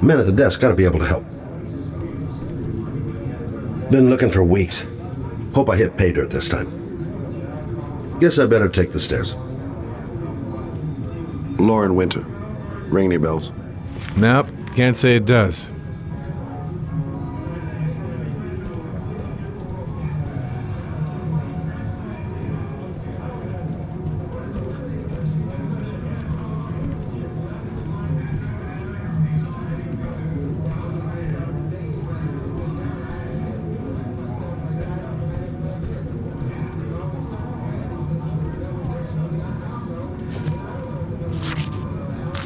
Men at the desk gotta be able to help. Been looking for weeks. Hope I hit pay dirt this time. Guess I better take the stairs. Lauren Winter. Ring any bells? Nope, can't say it does.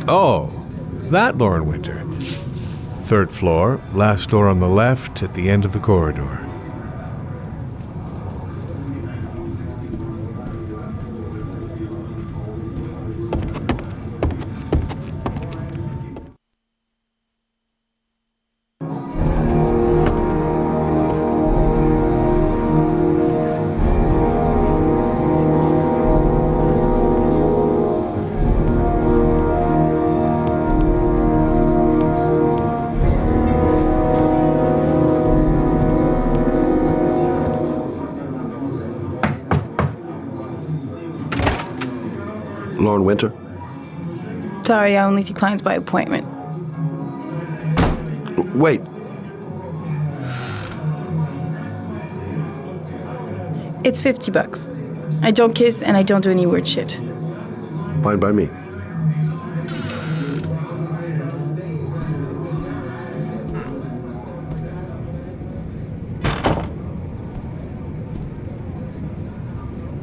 Oh, that Lauren Winter. 3rd floor, last door on the left at the end of the corridor. Lauren Winter? Sorry, I only see clients by appointment. Wait. It's $50. I don't kiss and I don't do any weird shit. Fine by me.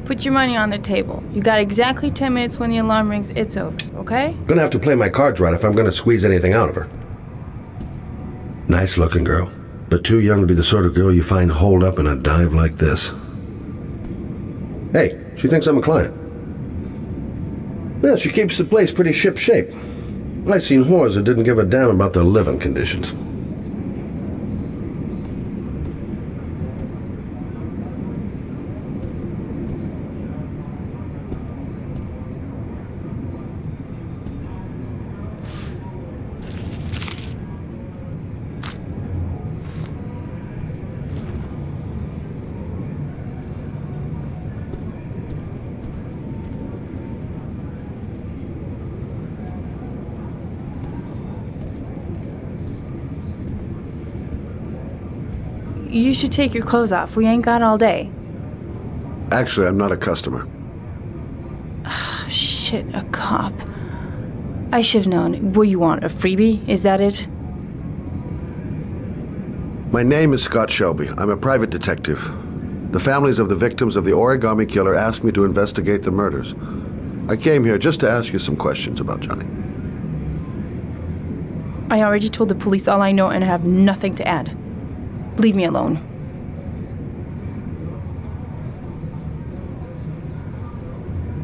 Put your money on the table. You got exactly 10 minutes. When the alarm rings, it's over, okay? Gonna have to play my cards right if I'm gonna squeeze anything out of her. Nice looking girl, but too young to be the sort of girl you find holed up in a dive like this. Hey, she thinks I'm a client. Yeah, she keeps the place pretty ship-shape. I've seen whores that didn't give a damn about their living conditions. You should take your clothes off. We ain't got all day. Actually, I'm not a customer. Shit, a cop. I should have known. What you want, a freebie? Is that it? My name is Scott Shelby. I'm a private detective. The families of the victims of the Origami Killer asked me to investigate the murders. I came here just to ask you some questions about Johnny. I already told the police all I know and I have nothing to add. Leave me alone.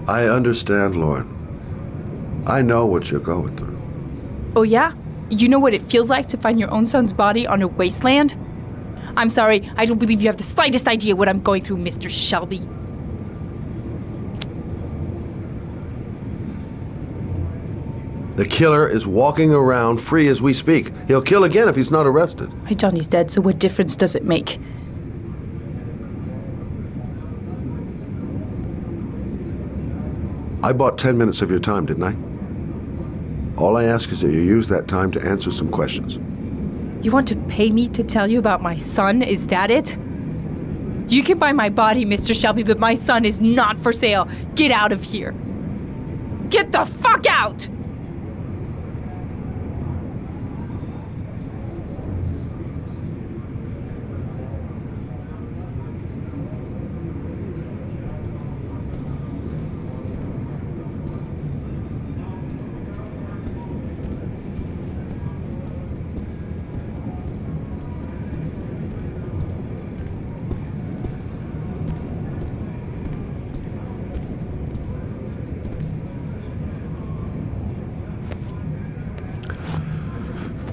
I understand, Lauren. I know what you're going through. Oh yeah? You know what it feels like to find your own son's body on a wasteland? I'm sorry, I don't believe you have the slightest idea what I'm going through, Mr. Shelby. The killer is walking around free as we speak. He'll kill again if he's not arrested. My Johnny's dead, so what difference does it make? I bought 10 minutes of your time, didn't I? All I ask is that you use that time to answer some questions. You want to pay me to tell you about my son? Is that it? You can buy my body, Mr. Shelby, but my son is not for sale. Get out of here. Get the fuck out!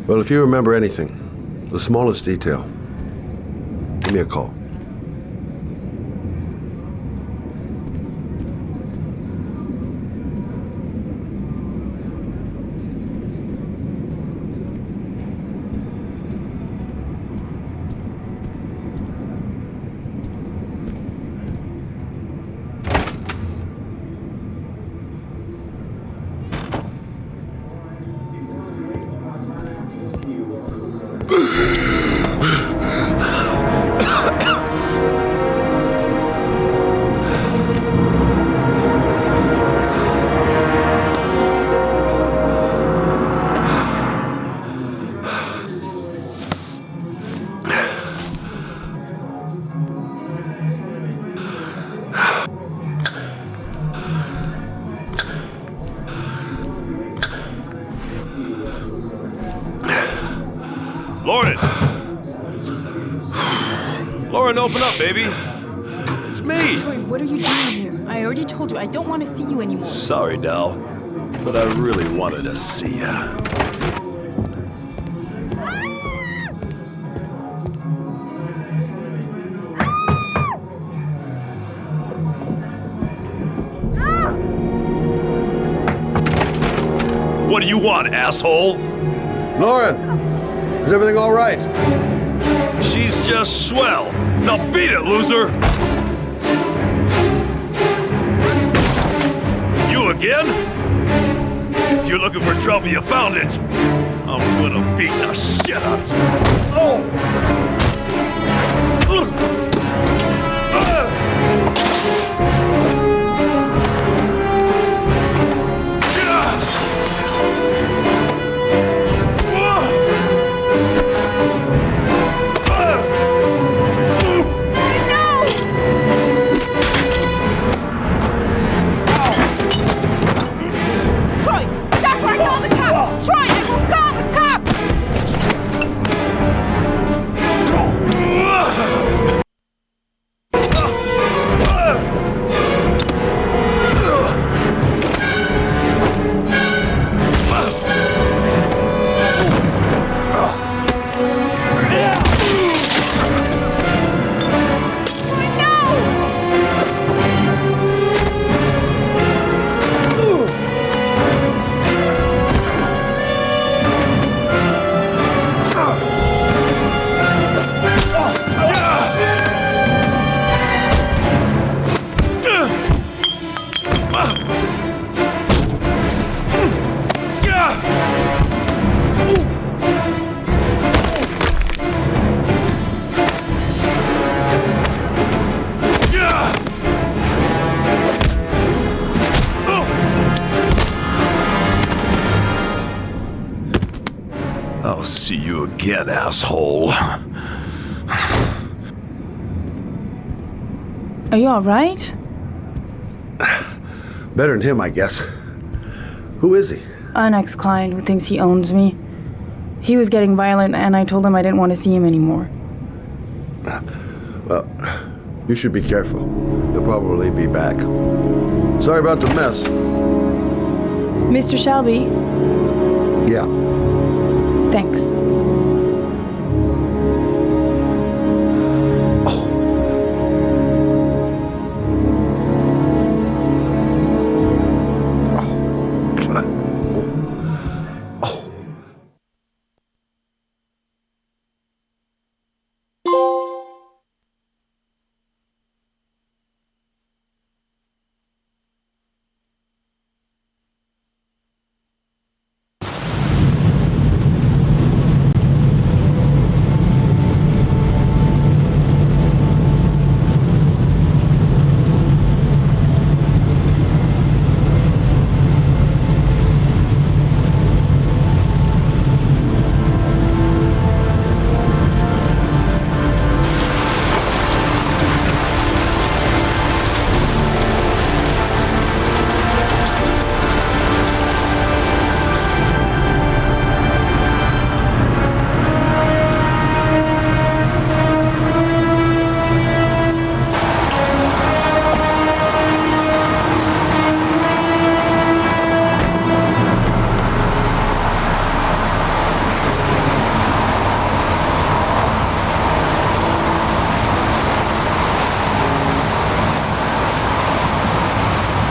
Well, if you remember anything, the smallest detail, give me a call. Lauren! Lauren, open up, baby. It's me. Troy, what are you doing here? I already told you I don't want to see you anymore. Sorry, doll, but I really wanted to see ya. What do you want, asshole? Lauren, is everything all right? She's just swell. Now beat it, loser! You again? If you're looking for trouble, you found it. I'm gonna beat the shit out of you. Oh! I'll see you again, asshole. Are you alright? Better than him, I guess. Who is he? An ex-client who thinks he owns me. He was getting violent and I told him I didn't want to see him anymore. Well, you should be careful. He'll probably be back. Sorry about the mess. Mr. Shelby, Yeah. thanks.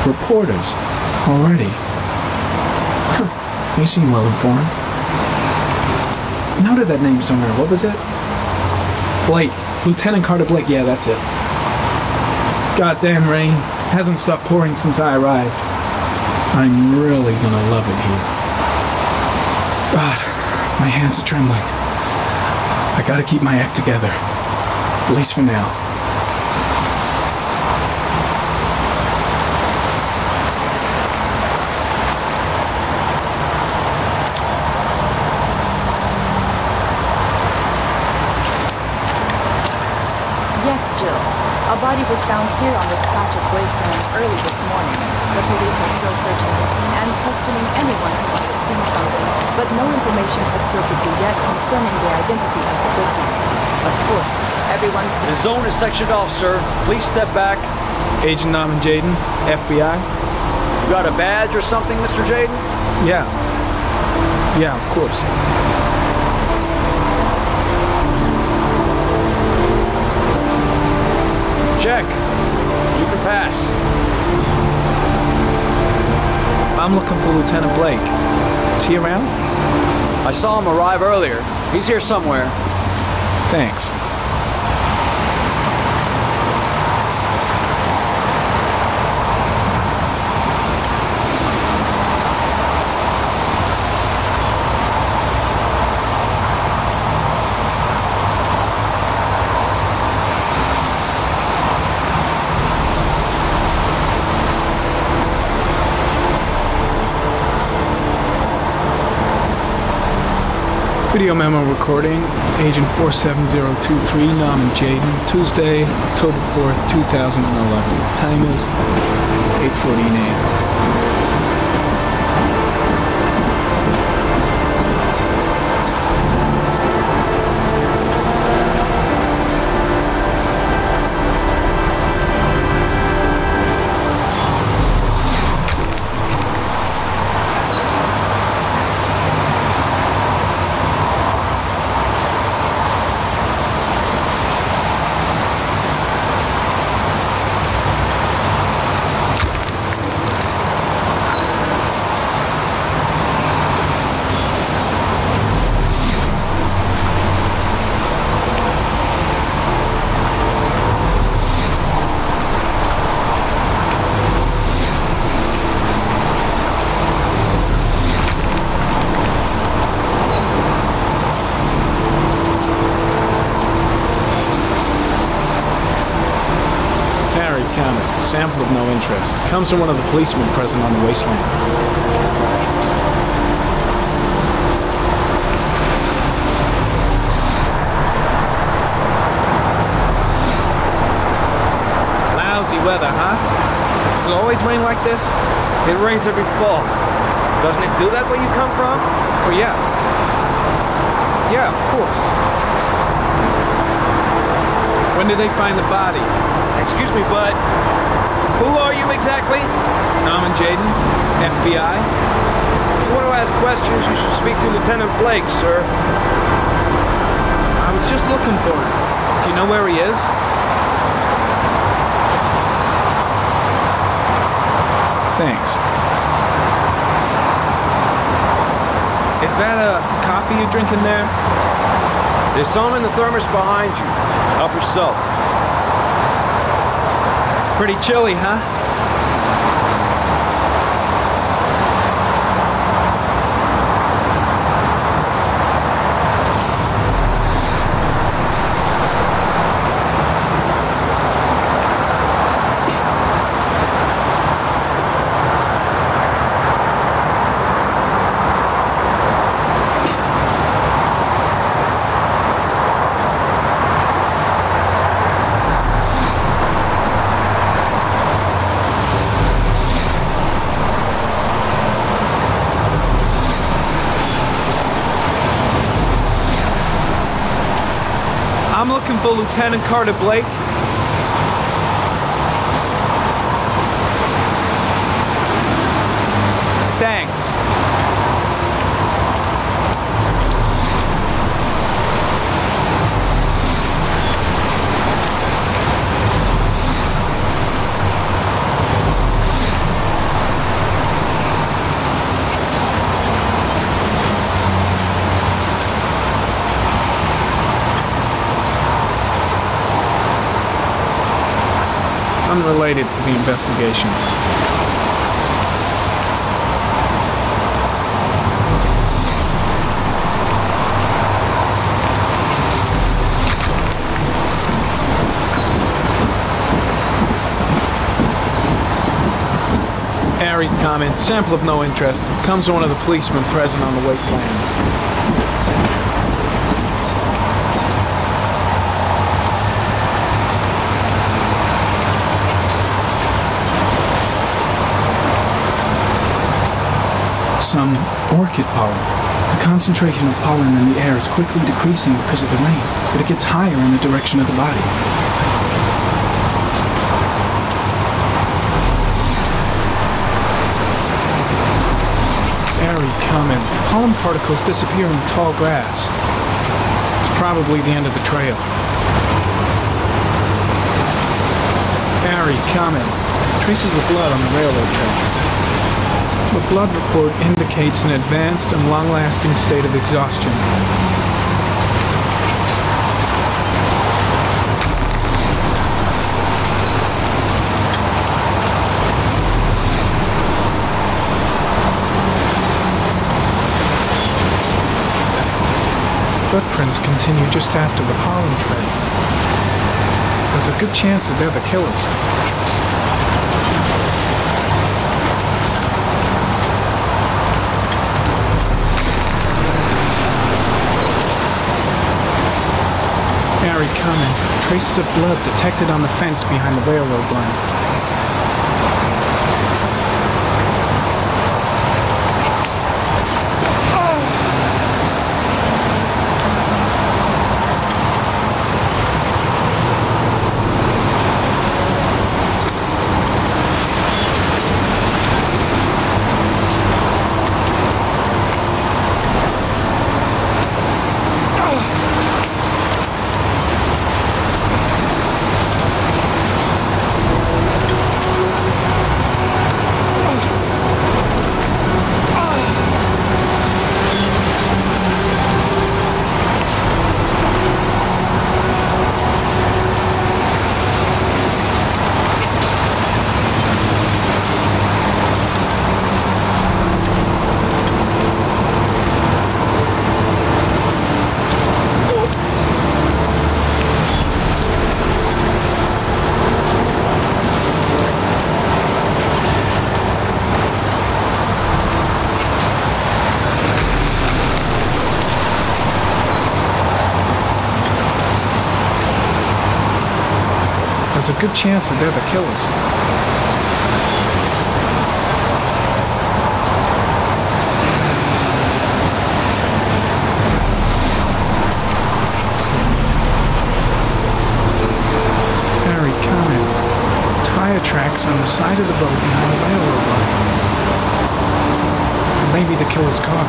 Reporters. Already. Huh. They seem well informed. Noted that name somewhere. What was it? Blake. Lieutenant Carter Blake. Yeah, that's it. Goddamn rain. Hasn't stopped pouring since I arrived. I'm really gonna love it here. God, my hands are trembling. I gotta keep my act together. At least for now. Yes, Jill. A body was found here on this patch of wasteland early this morning. The police are still searching the scene and questioning anyone who might have seen something, but no information has filtered through yet concerning the identity of the victim. Of course, everyone's... The zone is sectioned off, sir. Please step back. Agent Norman Jaden, FBI. You got a badge or something, Mr. Jaden? Yeah. Yeah, of course. Check. You can pass. I'm looking for Lieutenant Blake. Is he around? I saw him arrive earlier. He's here somewhere. Thanks. Video memo recording, Agent 47023, Norman Jaden, Tuesday, October 4th, 2011. Time is 8:14 a.m. Sample of no interest. Comes from one of the policemen present on the wasteland. Lousy weather, huh? Does it always rain like this? It rains every fall. Doesn't it do that where you come from? Oh, yeah. Yeah, of course. When did they find the body? Excuse me, bud. Who are you exactly? Norman Jaden, FBI. If you want to ask questions, you should speak to Lieutenant Blake, sir. I was just looking for him. Do you know where he is? Thanks. Is that a coffee you're drinking there? There's some in the thermos behind you. Help yourself. Pretty chilly, huh? I'm looking for Lieutenant Carter Blake. Thanks. Unrelated to the investigation. comment. Sample of no interest. Comes from one of the policemen present on the wake plan. Some orchid pollen. The concentration of pollen in the air is quickly decreasing because of the rain, but it gets higher in the direction of the body. Very common. Pollen particles disappear in the tall grass. It's probably the end of the trail. Very common. Traces of blood on the railroad track. The blood report indicates an advanced and long-lasting state of exhaustion. Footprints continue just after the pollen trail. There's a good chance that they're the killers. Very common. Traces of blood detected on the fence behind the railroad line. There's a good chance that they're the killers. Very common. Tire tracks on the side of the boat behind the railroad line. Maybe the killer's car.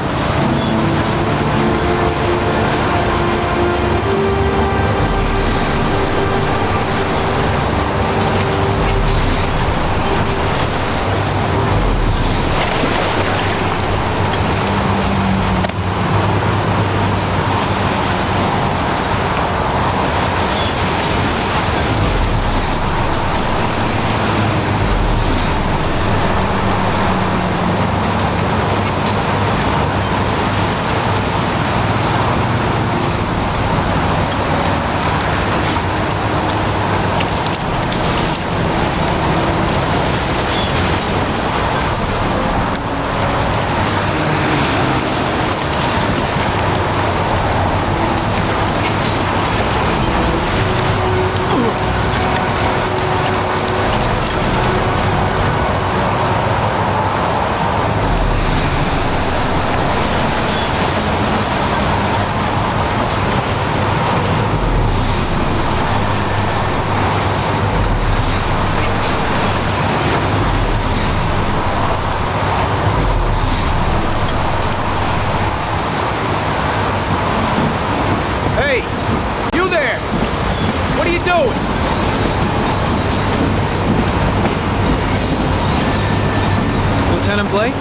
Lieutenant Blake?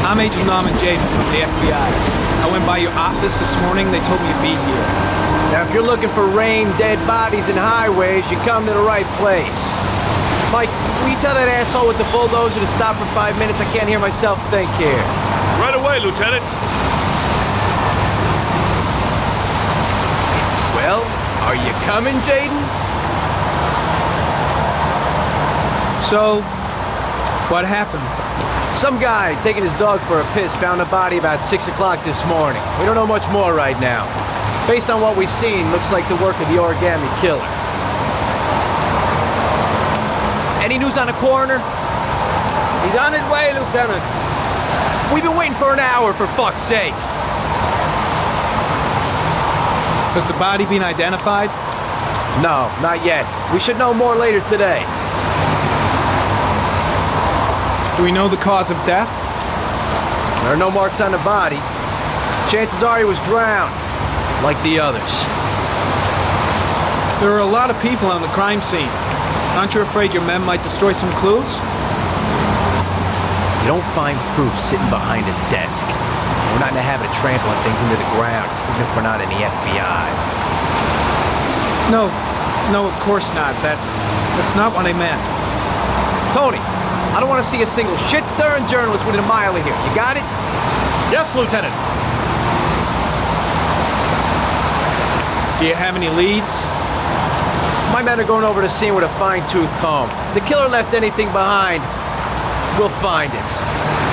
I'm Agent Norman Jaden from the FBI. I went by your office this morning. They told me to be here. Now, if you're looking for rain, dead bodies, and highways, you come to the right place. Mike, will you tell that asshole with the bulldozer to stop for 5 minutes? I can't hear myself think here. Right away, Lieutenant. Well, are you coming, Jaden? So, what happened? Some guy taking his dog for a piss found a body about 6 o'clock this morning. We don't know much more right now. Based on what we've seen, looks like the work of the Origami Killer. Any news on the coroner? He's on his way, Lieutenant. We've been waiting for an hour, for fuck's sake. Has the body been identified? No, not yet. We should know more later today. Do we know the cause of death? There are no marks on the body. Chances are he was drowned, like the others. There are a lot of people on the crime scene. Aren't you afraid your men might destroy some clues? You don't find proof sitting behind a desk. We're not in the habit of trampling things into the ground, even if we're not in the FBI. No, of course not. That's not what I meant. Tony, I don't want to see a single shit-stirring journalist within a mile of here. You got it? Yes, Lieutenant. Do you have any leads? My men are going over the scene with a fine-tooth comb. If the killer left anything behind, we'll find it.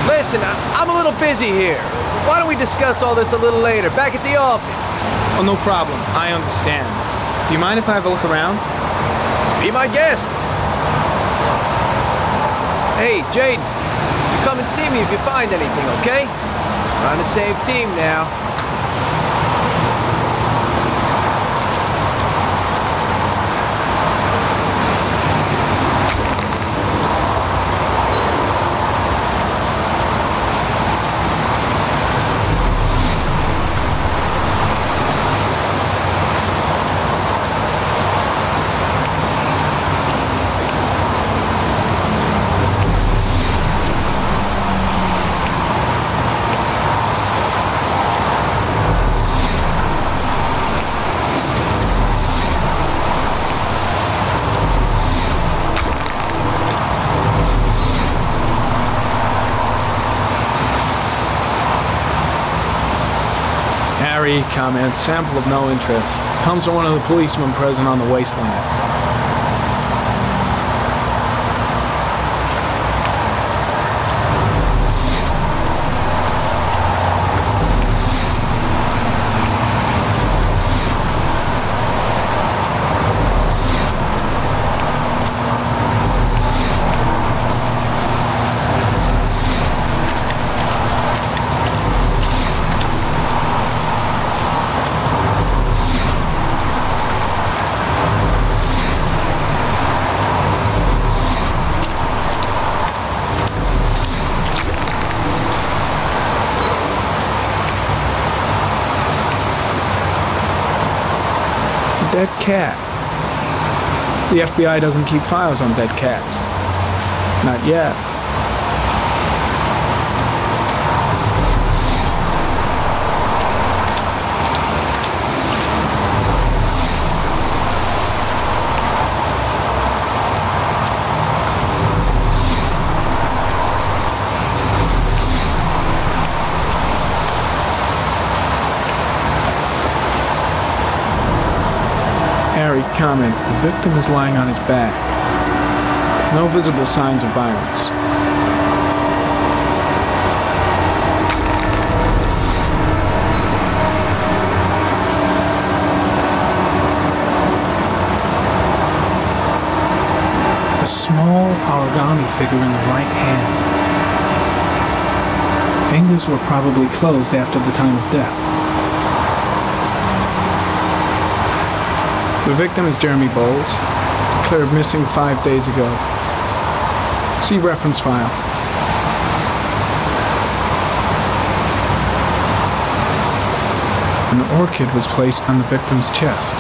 Listen, I'm a little busy here. Why don't we discuss all this a little later, back at the office? Oh, no problem. I understand. Do you mind if I have a look around? Be my guest. Hey, Jaden, you come and see me if you find anything, okay? We're on the same team now. Comment, sample of no interest. Comes from one of the policemen present on the wasteland. Dead cat. The FBI doesn't keep files on dead cats. Not yet. Comment, the victim is lying on his back. No visible signs of violence. A small origami figure in the right hand. Fingers were probably closed after the time of death. The victim is Jeremy Bowles, declared missing 5 days ago. See reference file. An orchid was placed on the victim's chest.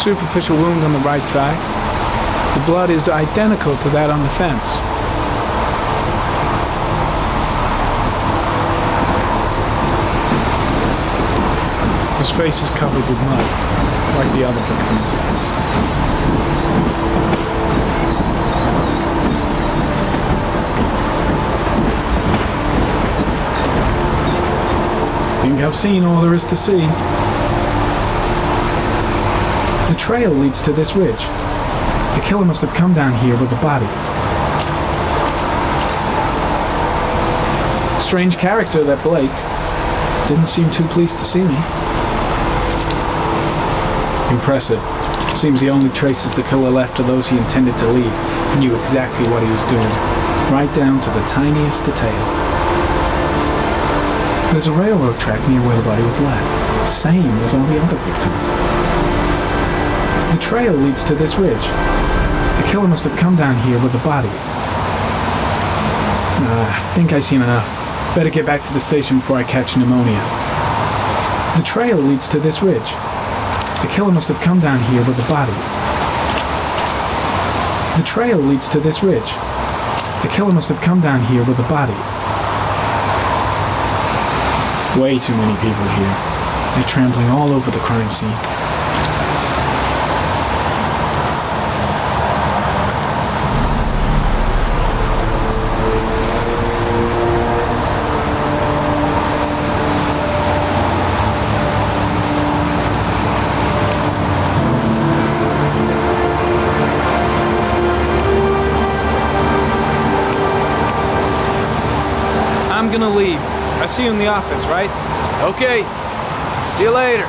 Superficial wound on the right thigh. The blood is identical to that on the fence. His face is covered with mud, like the other victims. Think I've seen all there is to see. The trail leads to this ridge. The killer must have come down here with the body. Strange character, that Blake. Didn't seem too pleased to see me. Impressive. Seems the only traces the killer left are those he intended to leave. He knew exactly what he was doing, right down to the tiniest detail. There's a railroad track near where the body was left, same as all the other victims. The trail leads to this ridge. The killer must have come down here with the body. I think I've seen enough. Better get back to the station before I catch pneumonia. The trail leads to this ridge. The killer must have come down here with the body. The trail leads to this ridge. The killer must have come down here with the body. Way too many people here. They're trampling all over the crime scene. I'm gonna leave. I see you in the office, right? Okay. See you later.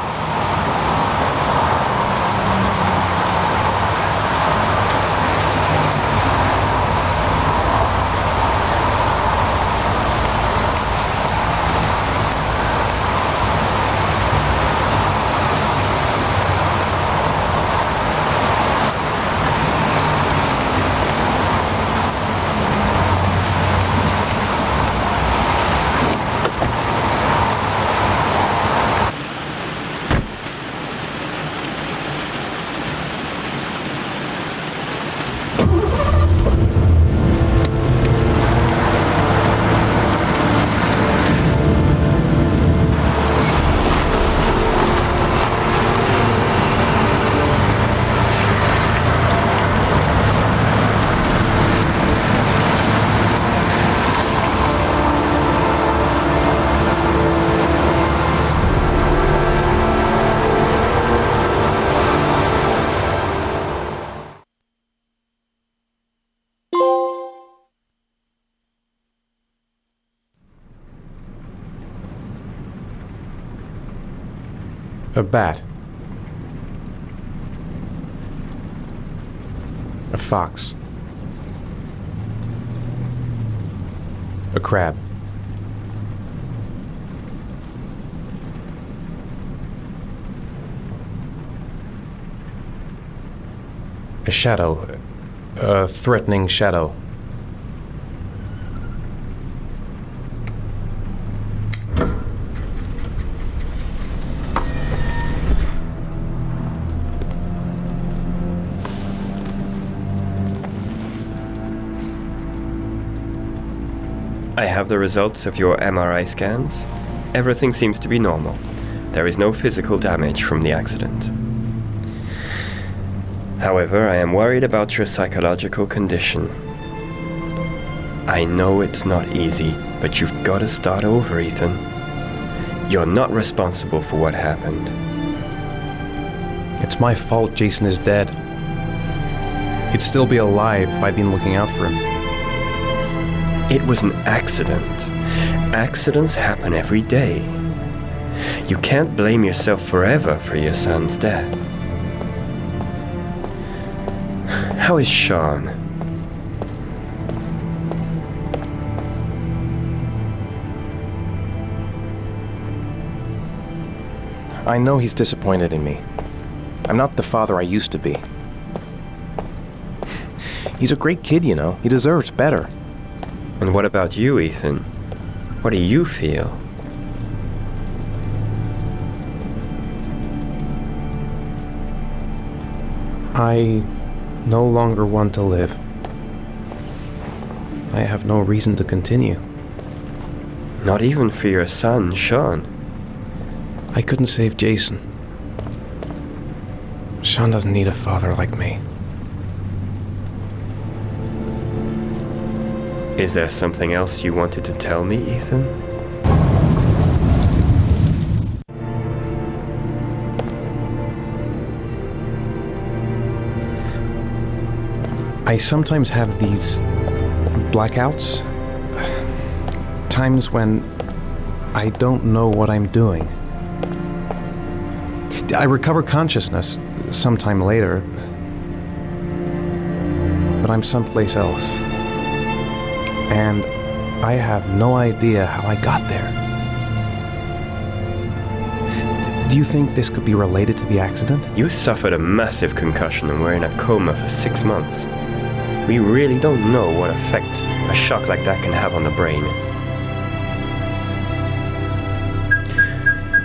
A bat. A fox. A crab. A shadow. A threatening shadow. I have the results of your MRI scans. Everything seems to be normal. There is no physical damage from the accident. However, I am worried about your psychological condition. I know it's not easy, but you've got to start over, Ethan. You're not responsible for what happened. It's my fault Jason is dead. He'd still be alive if I'd been looking out for him. It was an accident. Accidents happen every day. You can't blame yourself forever for your son's death. How is Shaun? I know he's disappointed in me. I'm not the father I used to be. He's a great kid, you know. He deserves better. And what about you, Ethan? What do you feel? I no longer want to live. I have no reason to continue. Not even for your son, Shaun. I couldn't save Jason. Shaun doesn't need a father like me. Is there something else you wanted to tell me, Ethan? I sometimes have these blackouts. Times when I don't know what I'm doing. I recover consciousness sometime later, but I'm someplace else. And I have no idea how I got there. Do you think this could be related to the accident? You suffered a massive concussion and were in a coma for 6 months. We really don't know what effect a shock like that can have on the brain.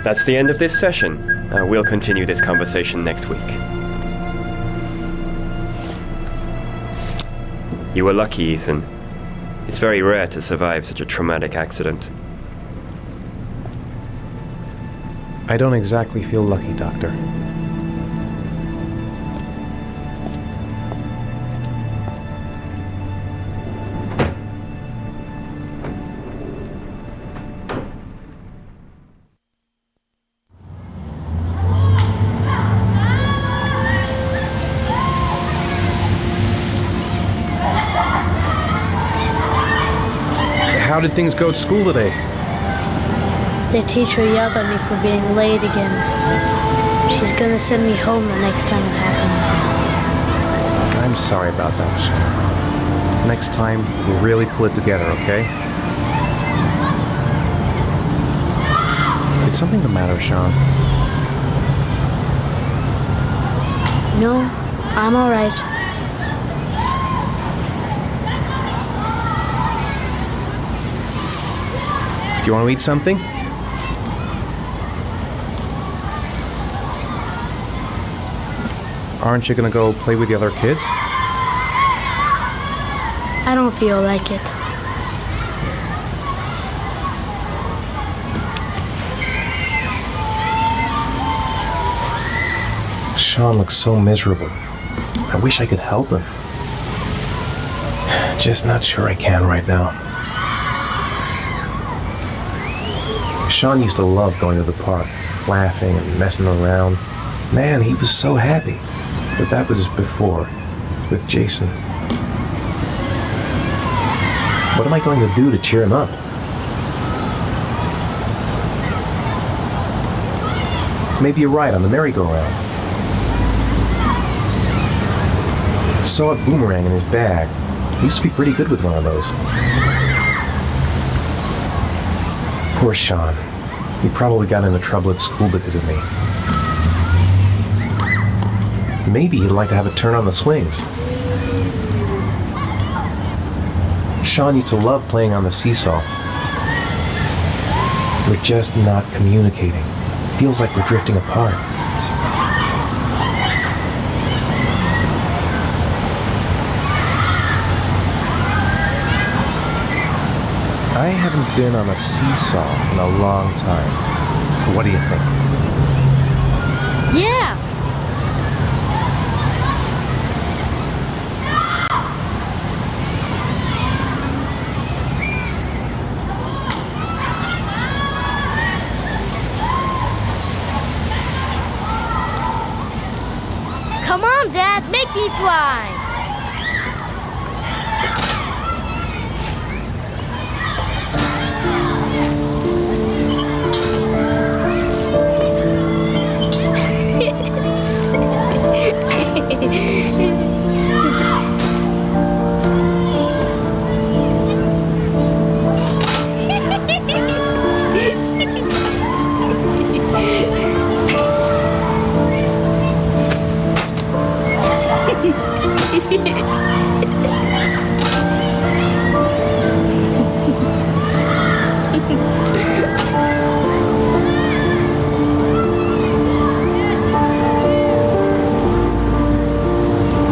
That's the end of this session. We'll continue this conversation next week. You were lucky, Ethan. It's very rare to survive such a traumatic accident. I don't exactly feel lucky, Doctor. How did things go at school today? The teacher yelled at me for being late again. She's gonna send me home the next time it happens. I'm sorry about that, Shaun. Next time, we'll really pull it together, okay? Is something the matter, Shaun? No, I'm alright. Do you want to eat something? Aren't you gonna go play with the other kids? I don't feel like it. Shaun looks so miserable. I wish I could help him. Just not sure I can right now. Shaun used to love going to the park, laughing and messing around. Man, he was so happy. But that was before, with Jason. What am I going to do to cheer him up? Maybe a ride on the merry-go-round. Saw a boomerang in his bag. He used to be pretty good with one of those. Poor Shaun. He probably got into trouble at school because of me. Maybe he'd like to have a turn on the swings. Shaun used to love playing on the seesaw. We're just not communicating. Feels like we're drifting apart. I haven't been on a seesaw in a long time. What do you think? Yeah! Come on, Dad, make me fly!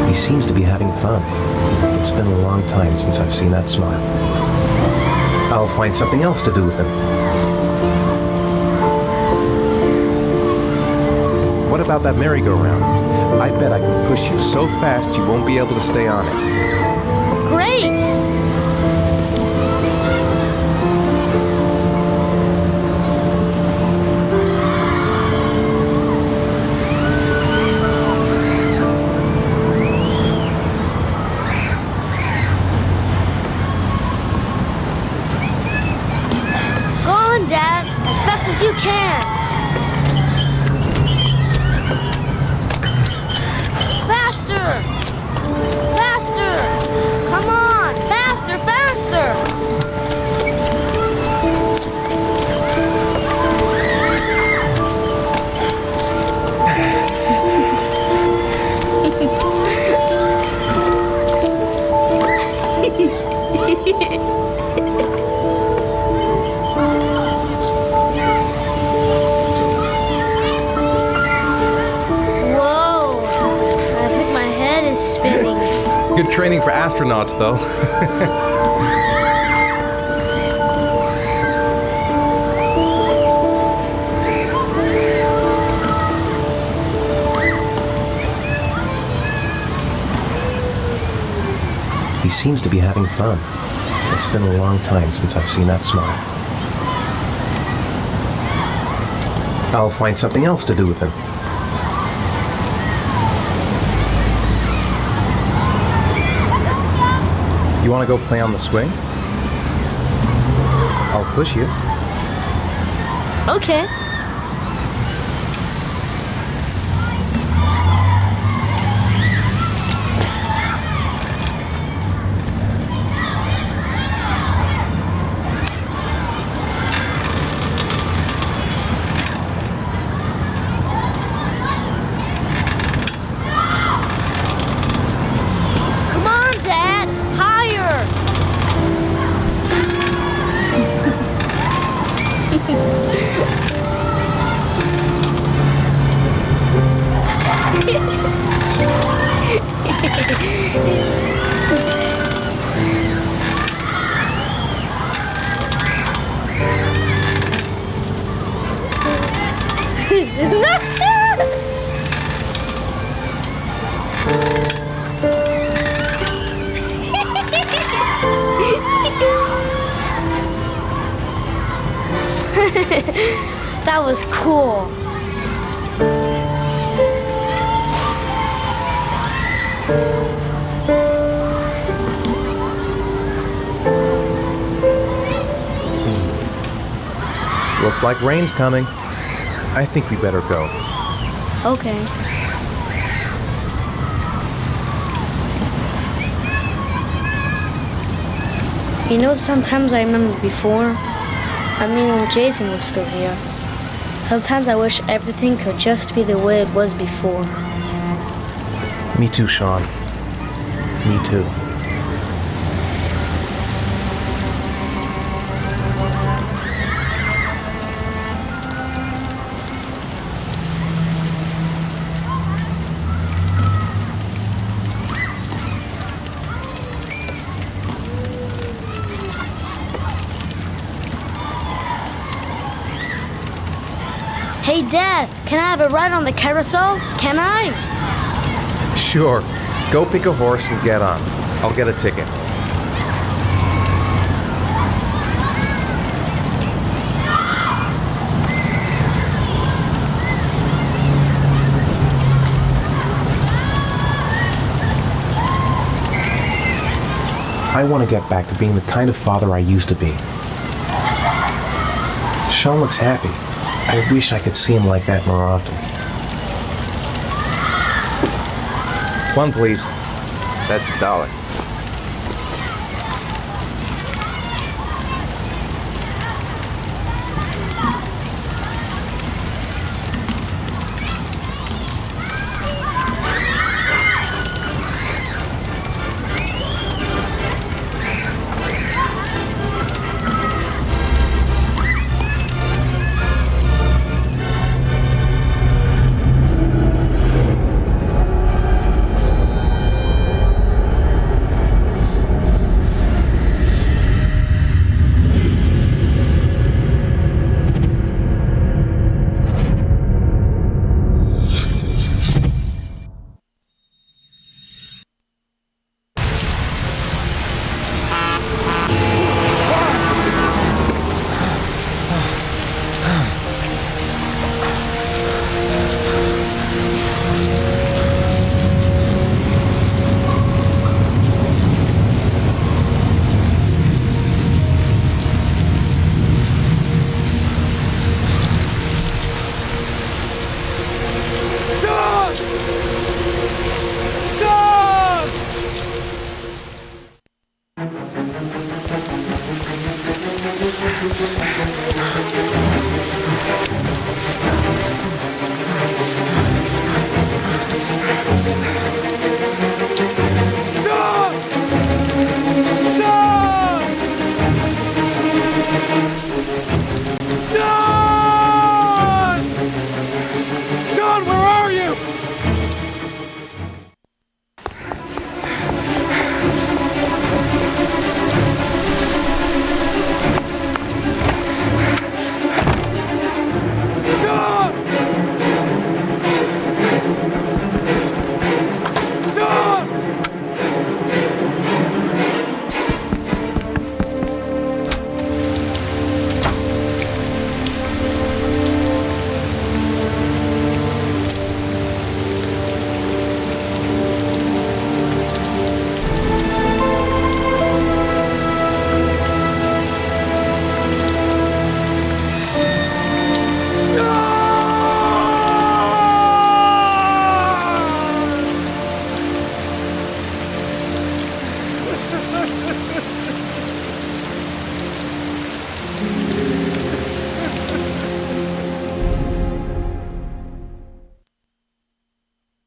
He seems to be having fun. It's been a long time since I've seen that smile. I'll find something else to do with him. What about that merry-go-round? I bet I can push you so fast you won't be able to stay on it. Great! Good training for astronauts, though. He seems to be having fun. It's been a long time since I've seen that smile. I'll find something else to do with him. You want to go play on the swing? I'll push you. Okay. Come on, Dad! Higher! That was cool. Looks like rain's coming. I think we better go. Okay. You know, sometimes I remember before. I mean, when Jason was still here. Sometimes I wish everything could just be the way it was before. Me too, Shaun. Me too. Hey, Dad, can I have a ride on the carousel? Can I? Sure. Go pick a horse and get on. I'll get a ticket. I want to get back to being the kind of father I used to be. Shaun looks happy. I wish I could see him like that more often. One, please. That's $1.